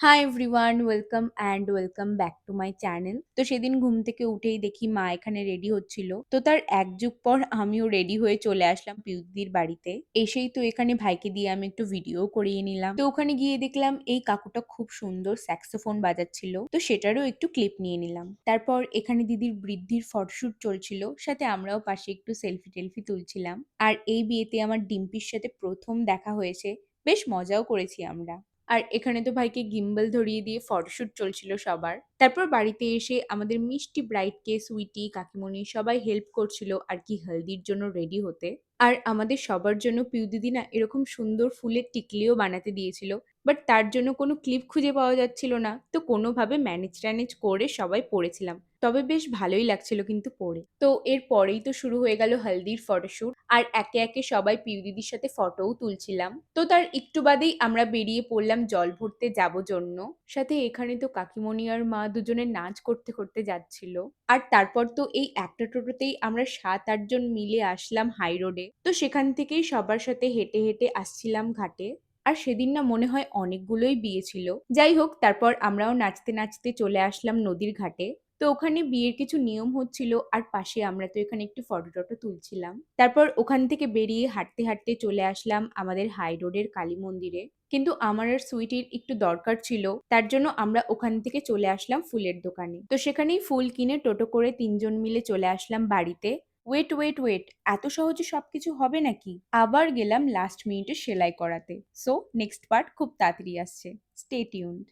Hi everyone, welcome back to my channel. তো সেদিন ঘুম থেকে উঠেই দেখি মা এখানে রেডি হচ্ছিল। তো তার এক যুগ পর আমিও রেডি হয়ে চলে আসলাম পিউদির বাড়িতে। এসেই তো এখানে ভাইকে দিয়ে আমি একটু ভিডিও করিয়ে নিলাম। তো ওখানে গিয়ে দেখলাম এই কাকুটা খুব সুন্দর স্যাক্সোফোন বাজাচ্ছিল, তো সেটারও একটু ক্লিপ নিয়ে নিলাম। তারপর এখানে দিদির বৃদ্ধির ফটোশুট চলছিল, সাথে আমরাও পাশে একটু সেলফি টেলফি তুলছিলাম। আর এই বিয়েতে আমার ডিম্পির সাথে প্রথম দেখা হয়েছে, বেশ মজাও করেছি আমরা। আর এখানে তো ভাইকে গিম্বল ধরিয়ে দিয়ে ফটোশুট চলছিল সবার। তারপর বাড়িতে এসে আমাদের মিষ্টি ব্রাইডকে সুইটি কাকিমণি সবাই হেল্প করছিল আর কি হলদির জন্য রেডি হতে। আর আমাদের সবার জন্য পিউ দিদি না এরকম সুন্দর ফুলের টিকলিও বানাতে দিয়েছিল, বাট তার জন্য কোনো ক্লিপ খুঁজে পাওয়া যাচ্ছিল না, তো কোনোভাবে ম্যানেজ ট্যানেজ করে সবাই পড়েছিলাম। তবে বেশ ভালোই লাগছিল কিন্তু পরে। তো এর পরেই তো শুরু হয়ে গেল হলদির ফটোশুট, আর একে একে সবাই পিউ দিদির সাথে ফটোও তুলছিলাম। তো তার একটু বাদেই আমরা বেরিয়ে পড়লাম জল ভরতে যাবো জন্য। সাথে এখানে তো কাকিমণি আর মা দুজনে নাচ করতে করতে যাচ্ছিল। আর তারপর তো এই একটা টোটোতেই আমরা 7-8 জন মিলে আসলাম হাই রোডে। তো সেখান থেকেই সবার সাথে হেঁটে হেঁটে আসছিলাম ঘাটে। আর সেদিন না মনে হয় অনেকগুলোই বিয়ে ছিল। যাই হোক, তারপর আমরাও নাচতে নাচতে চলে আসলাম নদীর ঘাটে। তো ওখানে বিয়ের কিছু নিয়ম হচ্ছিল, আর পাশে আমরা তো এখানে একটু ফটো টটো তুলছিলাম। তারপর ওখান থেকে বেরিয়ে হাঁটতে হাঁটতে চলে আসলাম আমাদের হাই রোডের কালী মন্দিরে। কিন্তু আমার আর সুইটির একটু দরকার ছিল, তার জন্য আমরা ওখান থেকে চলে আসলাম ফুলের দোকানে। তো সেখানেই ফুল কিনে টোটো করে 3 জন মিলে চলে আসলাম বাড়িতে। ওয়েট ওয়েট ওয়েট, এত সহজে সবকিছু হবে নাকি? আবার গেলাম লাস্ট মিনিটে সেলাই করাতে। সো নেক্সট পার্ট খুব তাড়াতাড়ি আসছে। Stay tuned.